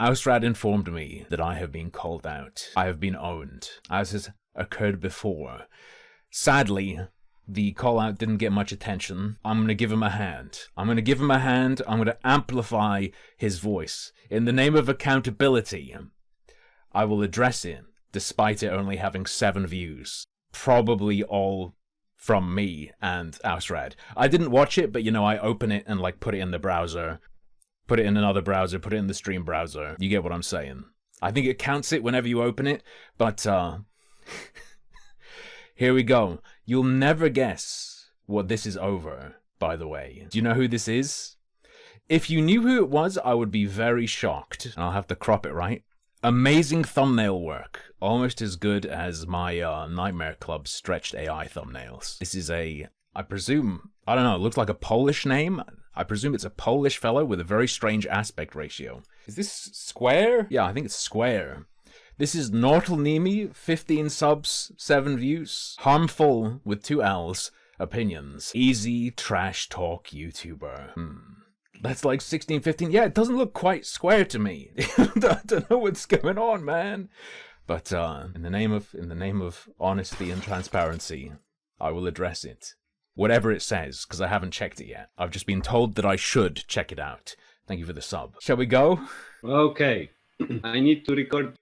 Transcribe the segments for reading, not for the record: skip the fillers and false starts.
Ausrad informed me that I have been called out. I have been owned, as has occurred before. Sadly, the call-out didn't get much attention. I'm going to give him a hand. I'm going to amplify his voice. In the name of accountability, I will address it, despite it only having 7 views. Probably all from me and Ausrad. I didn't watch it, but I open it and put it in the browser. Put it in another browser, put it in the stream browser. You get what I'm saying. I think it counts it whenever you open it, but here we go. You'll never guess what this is over, by the way. Do you know who this is? If you knew who it was, I would be very shocked. And I'll have to crop it right. Amazing thumbnail work. Almost as good as my Nightmare Club stretched AI thumbnails. This is I presume, I don't know, it looks like a Polish name. I presume it's a Polish fellow with a very strange aspect ratio. Is this Square? Yeah, I think it's Square. This is Nortelnimi, 15 subs, 7 views. Harmful, with 2 L's, opinions. Easy trash talk YouTuber. That's like 16, 15. Yeah, it doesn't look quite square to me. I don't know what's going on, man. But in the name of honesty and transparency, I will address it. Whatever it says, because I haven't checked it yet. I've just been told that I should check it out. Thank you for the sub. Shall we go? Okay. I need to record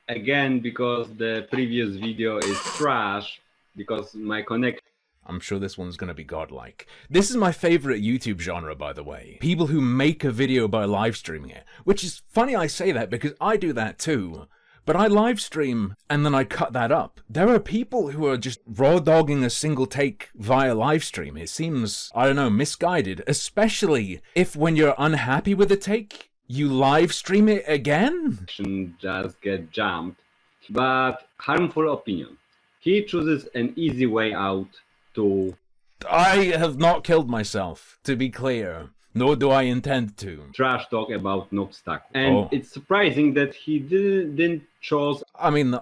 again because the previous video is trash because my connection. I'm sure this one's going to be godlike. This is my favorite YouTube genre, by the way. People who make a video by live streaming it. Which is funny I say that because I do that too. But I live stream and then I cut that up. There are people who are just raw dogging a single take via live stream. It seems, I don't know, misguided. Especially if when you're unhappy with a take, you live stream it again? Just get jumped. But harmful opinion. He chooses an easy way out to... I have not killed myself, to be clear. Nor do I intend to. Trash talk about Noxtac. And it's surprising that he didn't choose... I mean,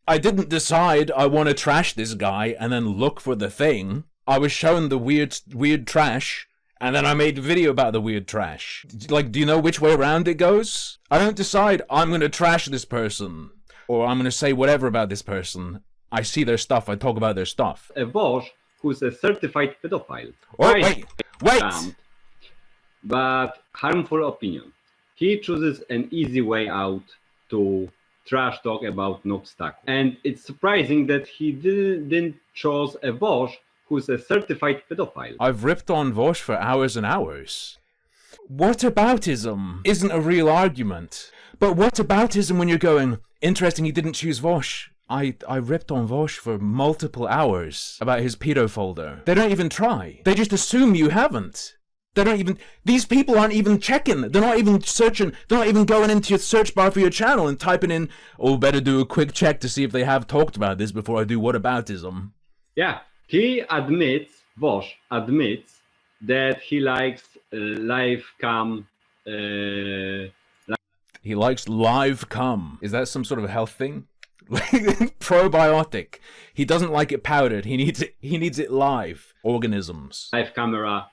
I didn't decide I want to trash this guy and then look for the thing. I was shown the weird trash, and then I made a video about the weird trash. Like, do you know which way around it goes? I don't decide I'm going to trash this person, or I'm going to say whatever about this person. I see their stuff, I talk about their stuff. A Bosch who's a certified pedophile. Oh, wait! But harmful opinion. He chooses an easy way out to trash talk about Noxtac. And it's surprising that he didn't choose a Bosch who's a certified pedophile. I've ripped on Vosh for hours and hours. Whataboutism isn't a real argument. But whataboutism when you're going, interesting he didn't choose Vosh. I ripped on Vosh for multiple hours about his pedo folder. They don't even try. They just assume you haven't. They don't even, these people aren't even checking. They're not even searching. They're not even going into your search bar for your channel and typing in, oh, better do a quick check to see if they have talked about this before I do whataboutism. Yeah, he admits, Vosh admits, that he likes live cam. He likes live cum. Is that some sort of health thing? Probiotic. He doesn't like it powdered. He needs it live. Organisms. Live camera.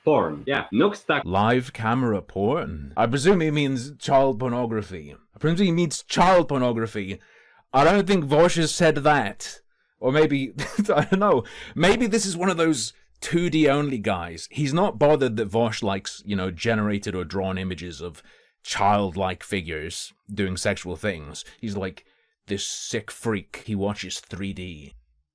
Porn. Yeah, Noxtac. Live camera porn? I presume he means child pornography. I presume he means child pornography. I don't think Vosh has said that. Or maybe, I don't know. Maybe this is one of those 2D only guys. He's not bothered that Vosh likes, generated or drawn images of childlike figures doing sexual things. He's like this sick freak. He watches 3D.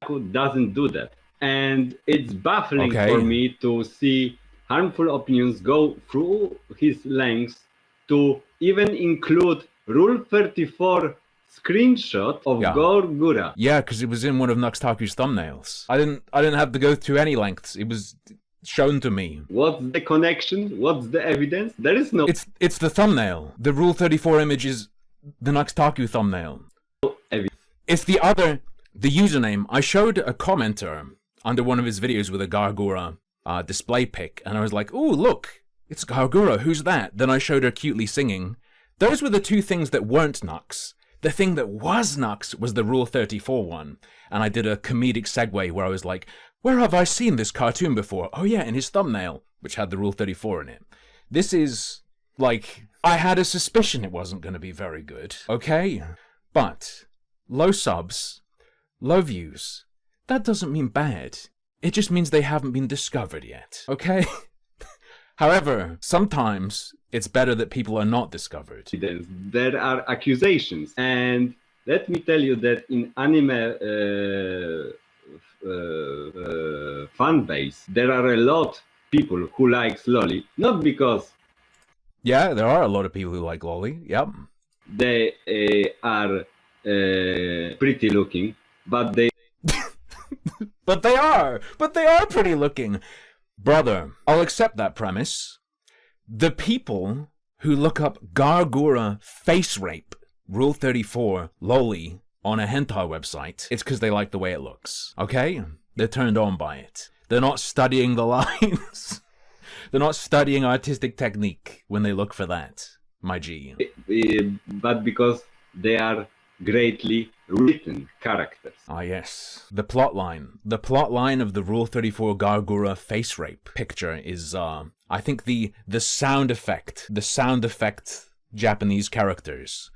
Who doesn't do that? And it's baffling for me to see harmful opinions go through his lengths to even include Rule 34 screenshot of Gorgura. Yeah, because it was in one of Nuxtaku's thumbnails. I didn't have to go through any lengths. It was shown to me. What's the connection? What's the evidence? There is no... It's the thumbnail. The Rule 34 image is the Nuxtaku thumbnail. It's the username. I showed a commenter under one of his videos with a Gargura display pic, and I was like, ooh, look, it's Gargura, who's that? Then I showed her cutely singing. Those were the two things that weren't Nux. The thing that was Nux was the Rule 34 one, and I did a comedic segue where I was like, where have I seen this cartoon before? Oh yeah, in his thumbnail, which had the Rule 34 in it. This is Like, I had a suspicion it wasn't going to be very good, okay? But low subs, low views, that doesn't mean bad. It just means they haven't been discovered yet, okay? However, sometimes it's better that people are not discovered. There are accusations, and let me tell you that in anime fan base, there are a lot of people who like loli, not because there are a lot of people who like loli. Yep. They are pretty looking, but they but they are pretty looking. Brother, I'll accept that premise. The people who look up Gargura face rape, Rule 34, loli, on a hentai website, it's because they like the way it looks, okay? They're turned on by it. They're not studying the lines. They're not studying artistic technique when they look for that, my G. But because they are greatly written characters. Ah, yes. The plot line of the Rule 34 Gargura face rape picture is, I think the sound effect Japanese characters.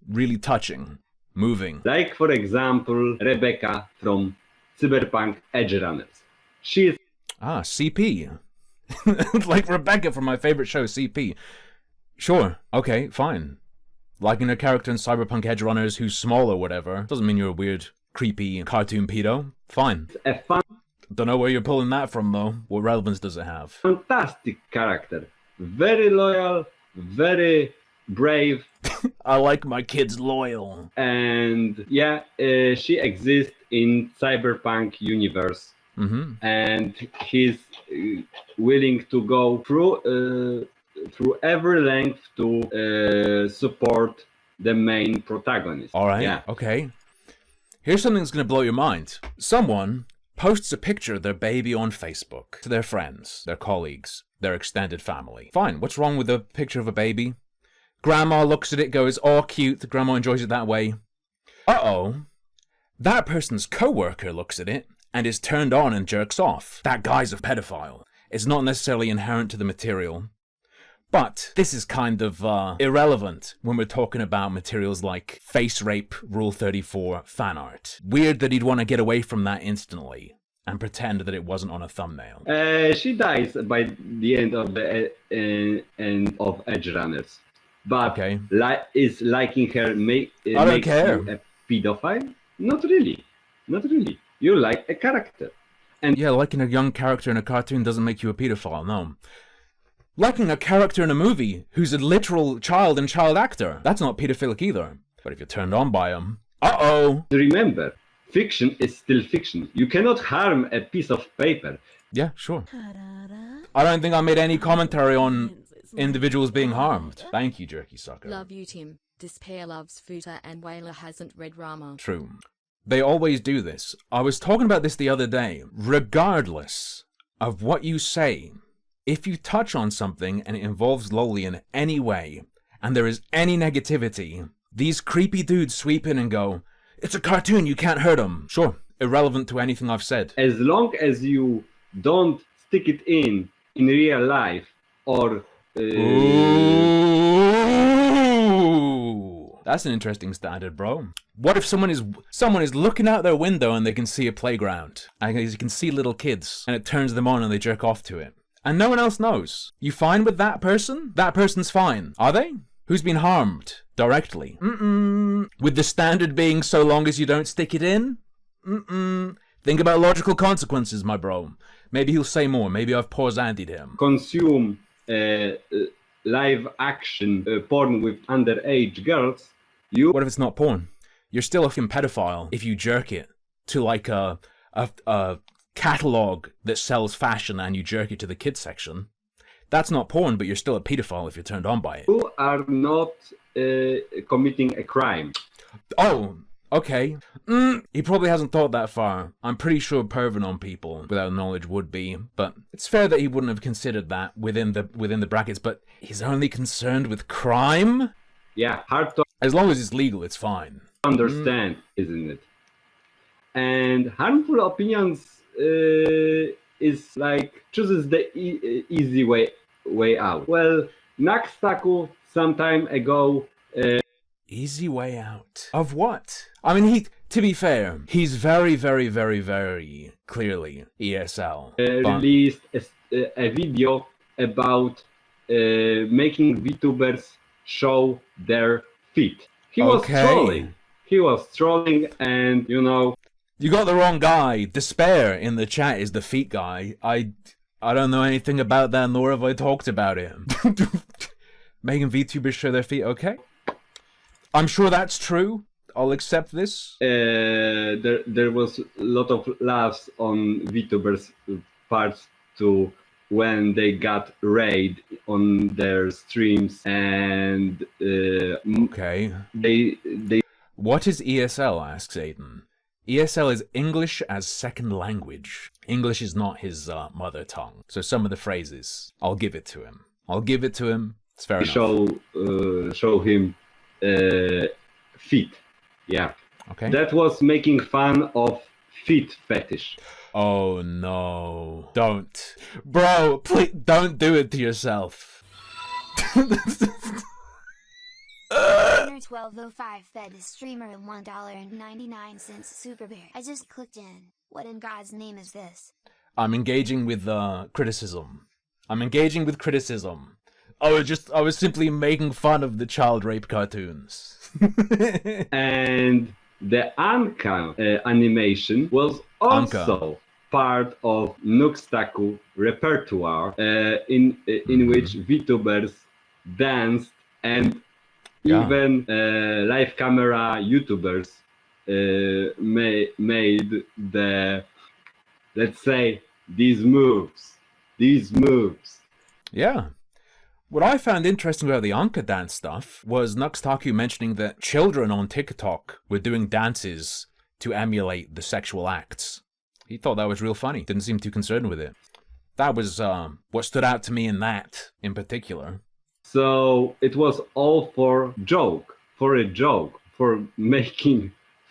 Really touching, moving. Like, for example, Rebecca from Cyberpunk Edge Runners. She is... Ah, CP. Like Rebecca from my favorite show, CP. Sure, okay, fine. Liking a character in Cyberpunk Edge Runners who's small or whatever doesn't mean you're a weird, creepy cartoon pedo. Fine. A fun... Don't know where you're pulling that from, though. What relevance does it have? Fantastic character. Very loyal, very brave. I like my kids loyal. And yeah, she exists in Cyberpunk universe. Mm-hmm. And he's willing to go through every length to support the main protagonist. All right, yeah. Okay. Here's something that's going to blow your mind. Someone posts a picture of their baby on Facebook to their friends, their colleagues, their extended family. Fine, what's wrong with a picture of a baby? Grandma looks at it, goes, oh, cute, grandma enjoys it that way. Uh-oh. That person's coworker looks at it and is turned on and jerks off. That guy's a pedophile. It's not necessarily inherent to the material. But this is kind of irrelevant when we're talking about materials like face rape, Rule 34, fan art. Weird that he'd want to get away from that instantly and pretend that it wasn't on a thumbnail. She dies by the end of the end of Edge Runners. But okay. Is liking her makes you a pedophile? Not really. Not really. You like a character. And yeah, liking a young character in a cartoon doesn't make you a pedophile, no. Liking a character in a movie who's a literal child and child actor, that's not pedophilic either. But if you're turned on by him, uh-oh. Remember, fiction is still fiction. You cannot harm a piece of paper. Yeah, sure. I don't think I made any commentary on individuals being harmed. Thank you, Jerky Sucker. Love you, Tim. This pair loves Futa and Whaler hasn't read Rama. True. They always do this. I was talking about this the other day. Regardless of what you say, if you touch on something and it involves loli in any way, and there is any negativity, these creepy dudes sweep in and go, it's a cartoon, you can't hurt them. Sure, irrelevant to anything I've said. As long as you don't stick it in real life, or... Ooh, that's an interesting standard, bro. What if someone is looking out their window and they can see a playground, and you can see little kids, and it turns them on and they jerk off to it? And no one else knows. You fine with that person? That person's fine. Are they? Who's been harmed? Directly? With the standard being so long as you don't stick it in? Think about logical consequences, my bro. Maybe he'll say more. Maybe I've pause-andied him. Consume live action porn with underage girls. What if it's not porn? You're still a fucking pedophile if you jerk it to like a catalog that sells fashion and you jerk it to the kids section. That's not porn, but you're still a pedophile if you're turned on by it. You are not committing a crime. Oh, okay. He probably hasn't thought that far. I'm pretty sure perving on people without knowledge would be, but it's fair that he wouldn't have considered that within the brackets, but he's only concerned with crime? Yeah, hard to... As long as it's legal, it's fine. Understand, isn't it? And harmful opinions is like chooses the easy way way out. Well, Naxtaku some time ago. Easy way out. Of what? I mean, to be fair, he's very, very, very, very clearly ESL. Released a video about making VTubers show their feet. He was trolling. He was trolling, and you know. You got the wrong guy. Despair in the chat is the feet guy. I don't know anything about that, nor have I talked about it. Making VTubers show their feet, okay? I'm sure that's true. I'll accept this. There was a lot of laughs on VTubers' parts too when they got raid on their streams, and okay. They. What is ESL? Asks Aiden. ESL is English as second language. English is not his mother tongue. So some of the phrases, I'll give it to him. It's fair enough. Show him feet. Yeah. Okay. That was making fun of feet fetish. Oh no. Don't. Bro, please don't do it to yourself. 1205 fed the streamer $1.99 super bear. I just clicked in. What in God's name is this? I'm engaging with criticism. I was simply making fun of the child rape cartoons. And the Anka animation was also part of Nuxtaku repertoire, in which VTubers danced, and even live camera YouTubers made the, let's say, these moves. Yeah. What I found interesting about the Anka dance stuff was Nuxtaku mentioning that children on TikTok were doing dances to emulate the sexual acts. He thought that was real funny. Didn't seem too concerned with it. That was what stood out to me in that, in particular. So it was all for a joke, for making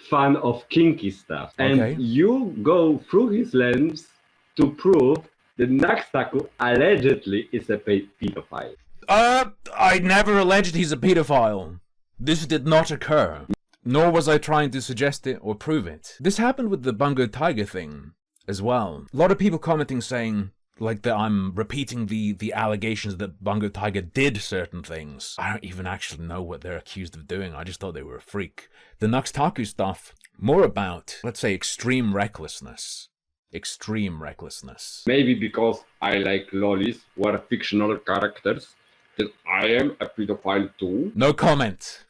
fun of kinky stuff. And you go through his lens to prove that Naxtaku allegedly is a pedophile. I never alleged he's a pedophile. This did not occur. Nor was I trying to suggest it or prove it. This happened with the Bungo Tiger thing as well. A lot of people commenting saying, like, that I'm repeating the allegations that Bungo Tiger did certain things. I don't even actually know what they're accused of doing. I just thought they were a freak. The Nuxtaku stuff, more about, let's say, extreme recklessness. Maybe because I like lolis, who are fictional characters, that I am a pedophile too. No comment.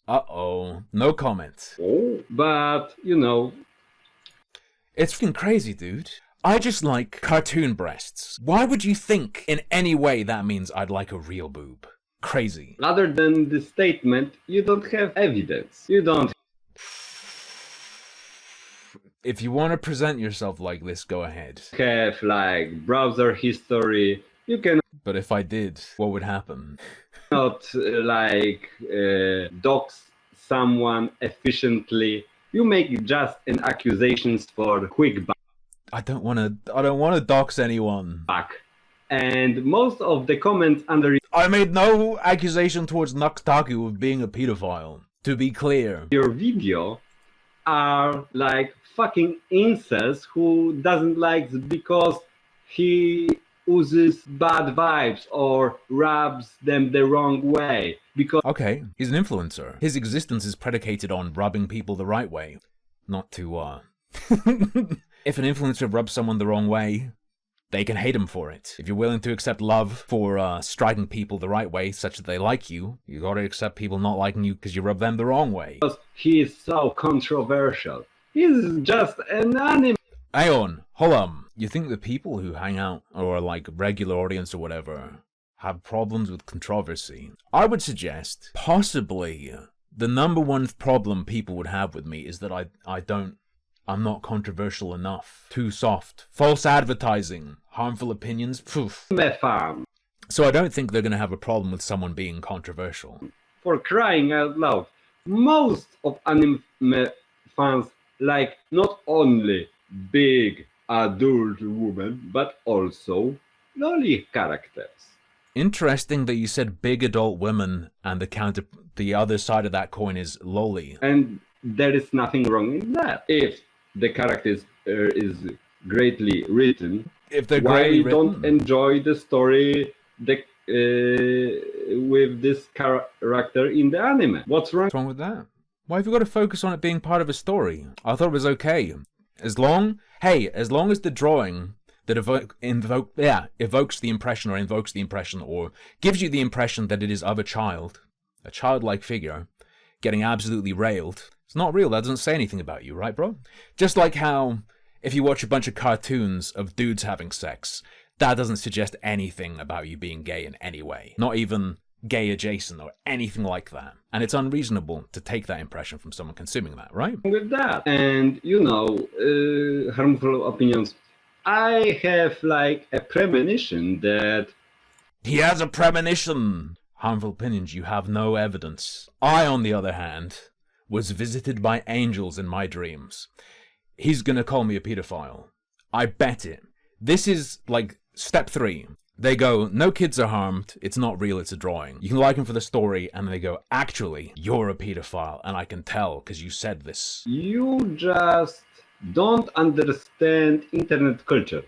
Uh-oh. No comment. Oh, but, you know. It's fucking crazy, dude. I just like cartoon breasts. Why would you think in any way that means I'd like a real boob? Crazy. Other than the statement, you don't have evidence. You don't. If you want to present yourself like this, go ahead. Have, like, browser history. You can. But if I did, what would happen? Not, like, dox someone efficiently. You make just an accusations for quick back. I don't want to dox anyone. And most of the comments under. I made no accusation towards Nuxtaku of being a pedophile. To be clear. Your video are like fucking incels who doesn't like because he oozes bad vibes or rubs them the wrong way. Because okay, he's an influencer. His existence is predicated on rubbing people the right way. Not to, If an influencer rubs someone the wrong way, they can hate him for it. If you're willing to accept love for striking people the right way, such that they like you, you gotta accept people not liking you because you rub them the wrong way. Because he is so controversial. He's just an anime. Hang on, hold on. You think the people who hang out, or are like regular audience or whatever, have problems with controversy? I would suggest, possibly, the number one problem people would have with me is that I'm not controversial enough. Too soft. False advertising. Harmful opinions. Poof. So I don't think they're going to have a problem with someone being controversial. For crying out loud. Most of anime fans like not only big adult women, but also lolly characters. Interesting that you said big adult women and the other side of that coin is lolly. And there is nothing wrong in that. If the character is greatly written, if they're why greatly written, don't enjoy the story with this character in the anime? What's wrong with that? Why have you got to focus on it being part of a story? I thought it was okay. As long as the drawing that evokes the impression or invokes the impression or gives you the impression that it is of a childlike figure, getting absolutely railed. It's not real. That doesn't say anything about you, right, bro? Just like how if you watch a bunch of cartoons of dudes having sex, that doesn't suggest anything about you being gay in any way. Not even gay adjacent or anything like that. And it's unreasonable to take that impression from someone consuming that, right? With that. And, harmful opinions. I have like a premonition that... He has a premonition! Harmful opinions, you have no evidence. I, on the other hand, was visited by angels in my dreams. He's gonna call me a pedophile. I bet it. This is like step 3. They go, no kids are harmed, it's not real, it's a drawing. You can like him for the story, and they go, actually, you're a pedophile, and I can tell, because you said this. You just don't understand internet culture.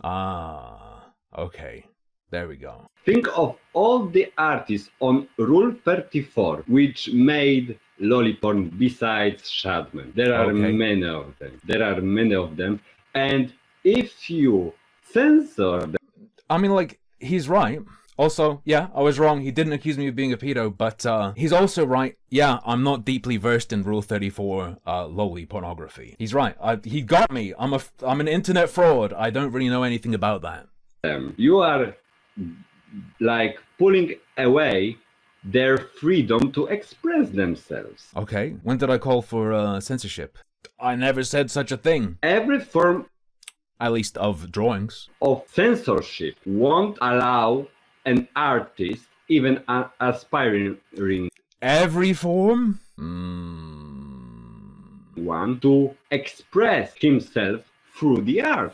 Ah, okay. There we go. Think of all the artists on Rule 34 which made lolliporn besides Shadman. There are many of them. And if you censor them... I mean, like, he's right. Also, yeah, I was wrong. He didn't accuse me of being a pedo, but he's also right. Yeah, I'm not deeply versed in Rule 34 lowly pornography. He's right. He got me. I'm an internet fraud. I don't really know anything about that. You are like pulling away their freedom to express themselves. Okay, when did I call for censorship? I never said such a thing. Every form, at least of drawings, of censorship won't allow an artist, even an aspiring every form? one, to express himself through the art.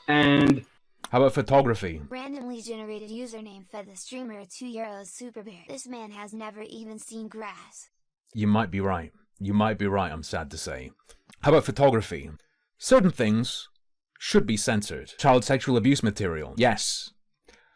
And how about photography? Randomly generated username fed the streamer €2 super bear. This man has never even seen grass. You might be right. I'm sad to say. How about photography? Certain things should be censored. Child sexual abuse material. Yes.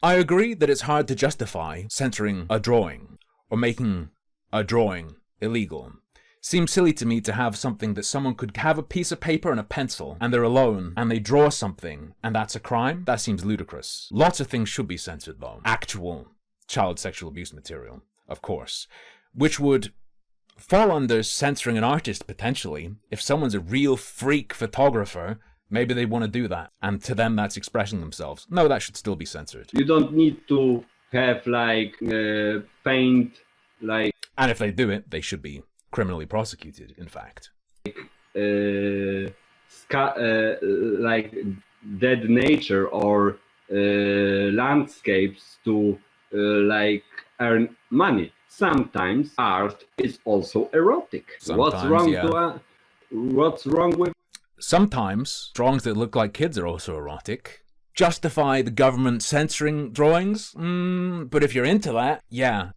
I agree that it's hard to justify censoring a drawing or making a drawing illegal. Seems silly to me to have something that someone could have a piece of paper and a pencil and they're alone and they draw something and that's a crime. That seems ludicrous. Lots of things should be censored though. Actual child sexual abuse material, of course, which would fall under censoring an artist potentially. If someone's a real freak photographer, maybe they want to do that, and to them that's expressing themselves. No, that should still be censored. You don't need to have like paint like... And if they do it, they should be criminally prosecuted, in fact. Like dead nature or landscapes to like earn money. Sometimes art is also erotic. What's wrong with... Sometimes drawings that look like kids are also erotic. Justify the government censoring drawings? But if you're into that, yeah,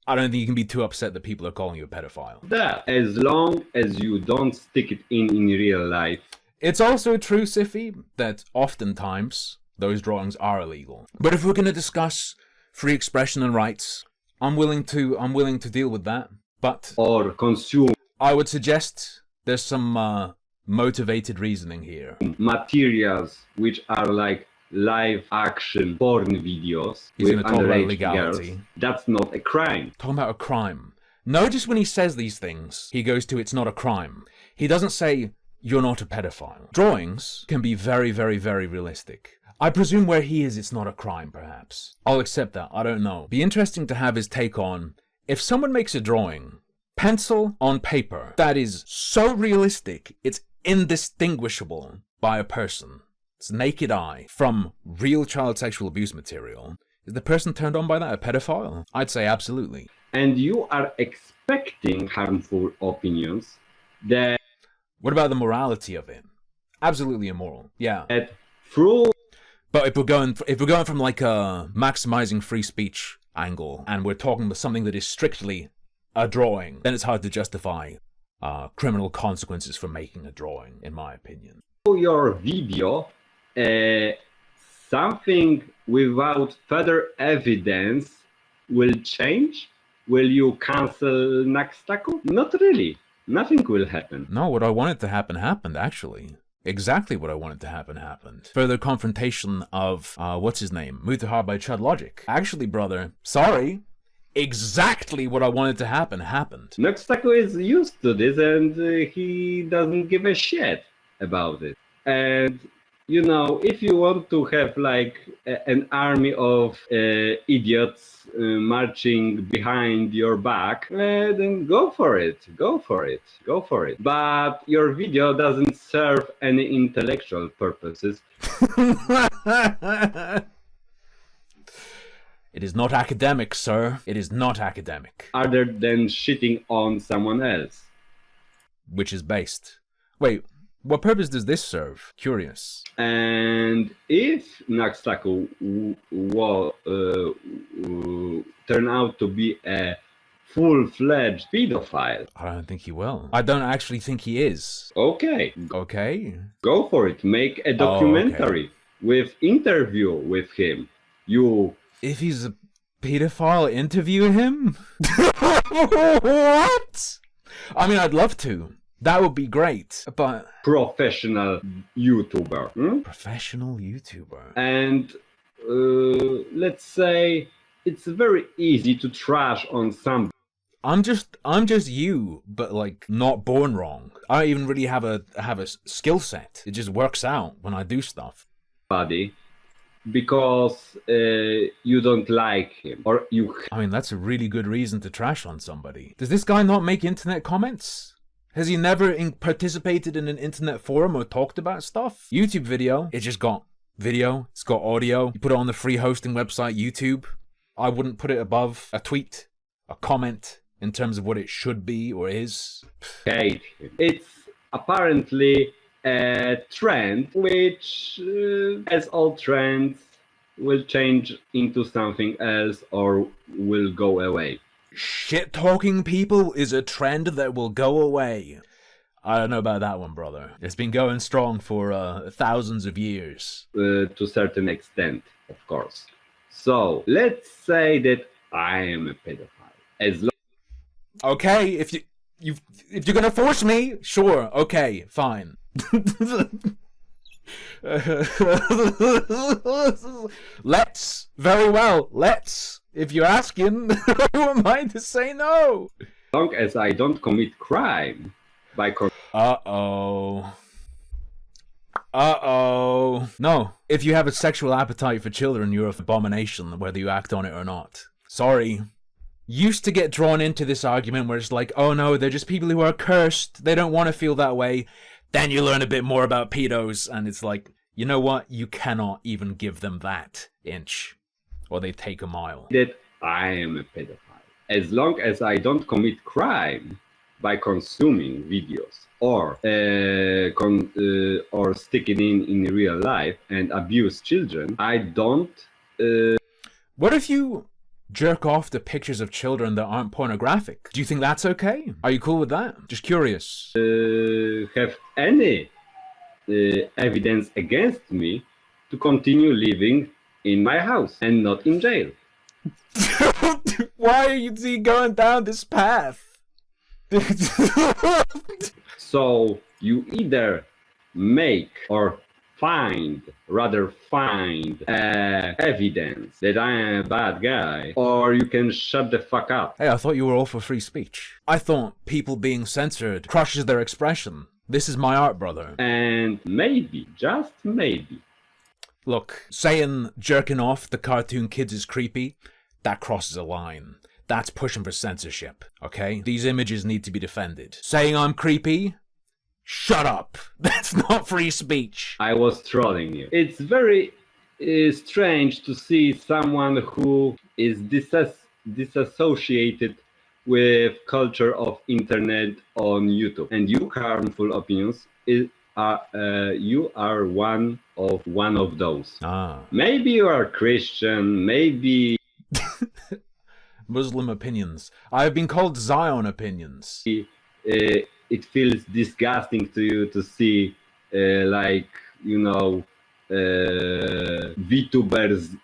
I don't think you can be too upset that people are calling you a pedophile. That, as long as you don't stick it in real life. It's also true, Siffy, that oftentimes those drawings are illegal. But if we're going to discuss free expression and rights, I'm willing to deal with that. But or consume. I would suggest there's some motivated reasoning here. Materials which are like live action porn videos with underage girls. That's not a crime. Talking about a crime. Notice when he says these things, he goes to it's not a crime. He doesn't say you're not a pedophile. Drawings can be very, very, very realistic. I presume where he is, it's not a crime, perhaps. I'll accept that. I don't know. Be interesting to have his take on if someone makes a drawing, pencil on paper, that is so realistic, it's indistinguishable by a person. It's naked eye from real child sexual abuse material. Is the person turned on by that a pedophile? I'd say absolutely. And you are expecting harmful opinions that... What about the morality of it? Absolutely immoral. Yeah. Through But if we're going from like a maximizing free speech angle, and we're talking about something that is strictly a drawing, then it's hard to justify criminal consequences for making a drawing, in my opinion. your video, something without further evidence will change? Will you cancel Naxtaku? Not really. Nothing will happen. No, what I wanted to happen happened, actually. Exactly what I wanted to happen happened. Further confrontation of, what's his name? Mutahar by Chud Logic. Actually, brother, sorry. Exactly what I wanted to happen happened. Naxtaku is used to this and he doesn't give a shit about it. And, you know, if you want to have like an army of idiots marching behind your back, then go for it. Go for it. Go for it. But your video doesn't serve any intellectual purposes. It is not academic, sir. It is not academic. Other than shitting on someone else. Which is based. Wait, what purpose does this serve? Curious. And if Naxtaku will turn out to be a full-fledged pedophile, I don't think he will. I don't actually think he is. okay, Okay. go for it. Make a documentary with interview with him. You If he's a pedophile, interview him? What? I mean, I'd love to. That would be great, but... professional YouTuber. Professional YouTuber. And let's say it's very easy to trash on some. I'm just you, but like not born wrong. I don't even really have a skill set. It just works out when I do stuff. Body because you don't like him or you. I mean, that's a really good reason to trash on somebody. Does this guy not make internet comments? Has he never participated in an internet forum or talked about stuff? YouTube video, it just got video, it's got audio. You put it on the free hosting website, YouTube. I wouldn't put it above a tweet, a comment, in terms of what it should be or is. Hate him. It's apparently a trend which, as all trends, will change into something else or will go away. Shit-talking people is a trend that will go away. I don't know about that one, brother. It's been going strong for thousands of years. To a certain extent, of course. So, let's say that I am a pedophile. As long Okay, if you're gonna force me, sure, okay, fine. Let's, very well, let's. If you're asking, who am I to say no? as I don't commit crime by Uh-oh. No, if you have a sexual appetite for children, you're an abomination, whether you act on it or not. Sorry. Used to get drawn into this argument where it's like, oh no, they're just people who are cursed. They don't want to feel that way. Then you learn a bit more about pedos, and it's like, you know what? You cannot even give them that inch, or they take a mile. that I am a pedophile. As long as I don't commit crime by consuming videos or sticking in real life and abuse children, I don't. What if you jerk off to pictures of children that aren't pornographic? Do you think that's okay? Are you cool with that? Just curious. Have any evidence against me to continue living in my house and not in jail. Why are you going down this path? So you either make or find evidence that I am a bad guy, or you can shut the fuck up. Hey, I thought you were all for free speech. I thought people being censored crushes their expression. This is my art, brother. And maybe, just maybe. Look, saying jerking off the cartoon kids is creepy, that crosses a line. That's pushing for censorship, okay? These images need to be defended. Saying I'm creepy? Shut up! That's not free speech. I was trolling you. It's very strange to see someone who is disassociated with culture of internet on YouTube. And you harmful opinions you are one of those. Ah. Maybe you are Christian, maybe Muslim opinions. I have been called Zion opinions. it feels disgusting to you to see like, you know, VTubers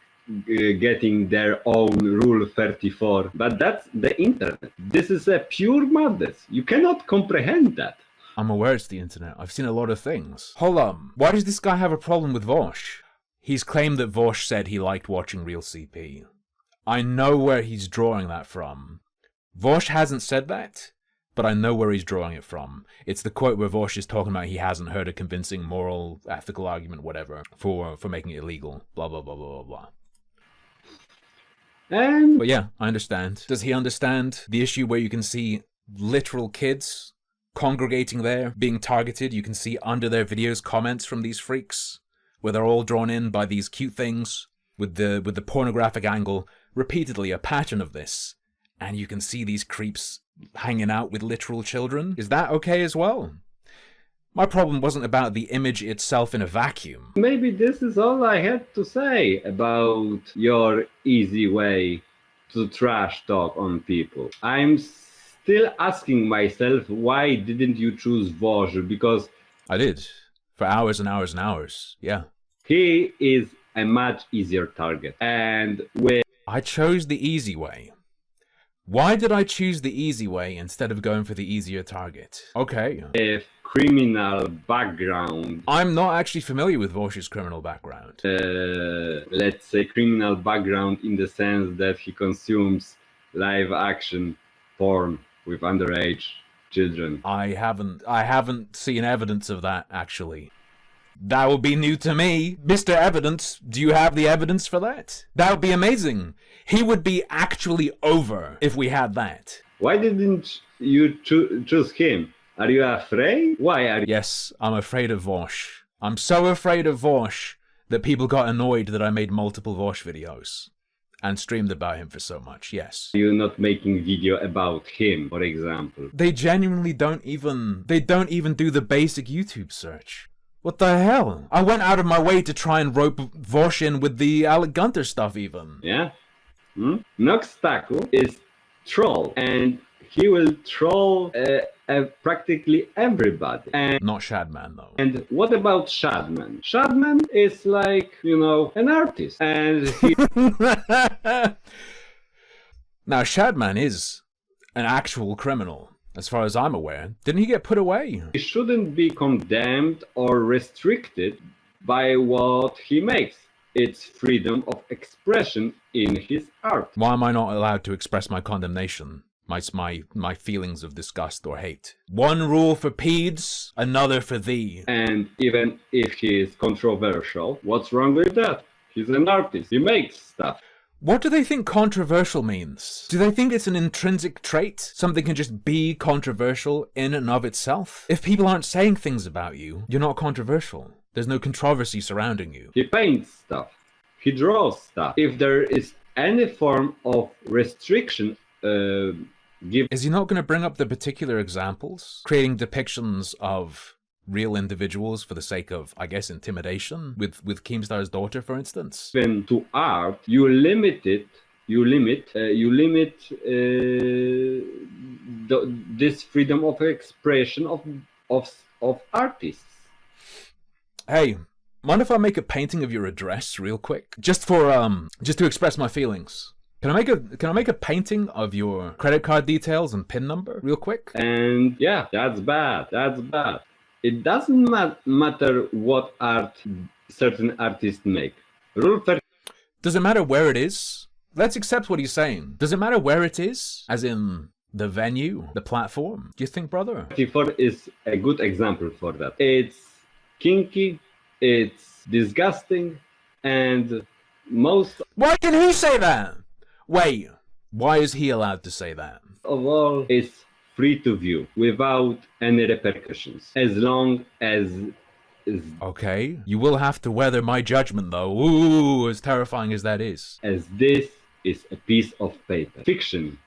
getting their own Rule 34. But that's the internet. This is a pure madness. You cannot comprehend that. I'm aware it's the internet. I've seen a lot of things. Hold on. Why does this guy have a problem with Vosh? He's claimed that Vosh said he liked watching Real CP. I know where he's drawing that from. Vosh hasn't said that, but I know where he's drawing it from. It's the quote where Vosh is talking about he hasn't heard a convincing moral, ethical argument, whatever, for making it illegal. Blah, blah, blah, blah, blah, blah. But yeah, I understand. Does he understand the issue where you can see literal kids congregating there, being targeted? You can see under their videos comments from these freaks, where they're all drawn in by these cute things with the pornographic angle. Repeatedly a pattern of this. And you can see these creeps hanging out with literal children. Is that okay as well? My problem wasn't about the image itself in a vacuum. Maybe this is all I had to say about your easy way to trash talk on people. I'm still asking myself, why didn't you choose Vosh? Because I did. For hours and hours and hours. Yeah. He is a much easier target. And with I chose the easy way. Why did I choose the easy way instead of going for the easier target? Okay. a criminal background, I'm not actually familiar with Vosh's criminal background. let's say criminal background in the sense that he consumes live action porn with underage children. I haven't seen evidence of that, actually. That would be new to me. Mr. Evidence, do you have the evidence for that? That would be amazing. He would be actually over if we had that. Why didn't you choose him? Are you afraid? Why are you? Yes, I'm afraid of Vosh. I'm so afraid of Vosh that people got annoyed that I made multiple Vosh videos and streamed about him for so much, yes. You're not making video about him, for example. They genuinely don't even do the basic YouTube search. What the hell? I went out of my way to try and rope Vosh in with the Alec Gunter stuff even. Yeah? Noxtaku is troll, and he will troll practically everybody. And not Shadman, though. And what about Shadman? Shadman is like, you know, an artist. And he... Now, Shadman is an actual criminal. As far as I'm aware, didn't he get put away? He shouldn't be condemned or restricted by what he makes. It's freedom of expression in his art. Why am I not allowed to express my condemnation? My feelings of disgust or hate? One rule for peds, another for thee. And even if he is controversial, what's wrong with that? He's an artist. He makes stuff. What do they think controversial means? Do they think it's an intrinsic trait? Something can just be controversial in and of itself? If people aren't saying things about you, you're not controversial. There's no controversy surrounding you. He paints stuff. He draws stuff. If there is any form of restriction, Is he not going to bring up the particular examples? Creating depictions of real individuals for the sake of, I guess, intimidation with Keemstar's daughter, for instance? When to art, you limit this freedom of expression of artists. Hey, mind if I make a painting of your address real quick? Just to express my feelings. Can I make a painting of your credit card details and PIN number real quick? And yeah, that's bad. That's bad. It doesn't matter what art certain artists make. Rule 30. Does it matter where it is? Let's accept what he's saying. Does it matter where it is? As in the venue, the platform? Do you think, brother? 34 is a good example for that. It's kinky, it's disgusting, and most... Why can he say that? Wait, why is he allowed to say that? Of all, it's free to view without any repercussions, as long as... Okay, you will have to weather my judgment though. Ooh, as terrifying as that is. As this is a piece of paper. Fiction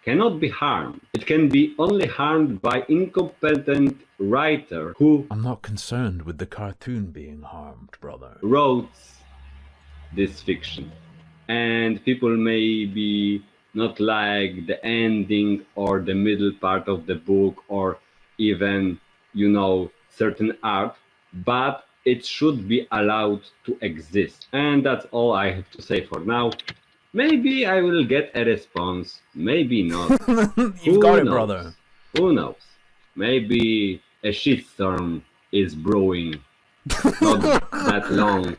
cannot be harmed. It can be only harmed by incompetent writer who I'm not concerned with the cartoon being harmed, brother. wrote this fiction. And people maybe not like the ending or the middle part of the book or even, certain art, but it should be allowed to exist. And that's all I have to say for now. Maybe I will get a response, maybe not. You got it, brother. Who knows? Maybe a shitstorm is brewing not that long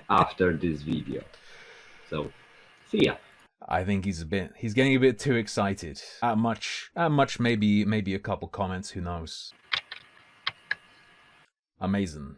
after this video. So, see ya. I think he's getting a bit too excited. At much, maybe a couple comments, who knows. Amazing.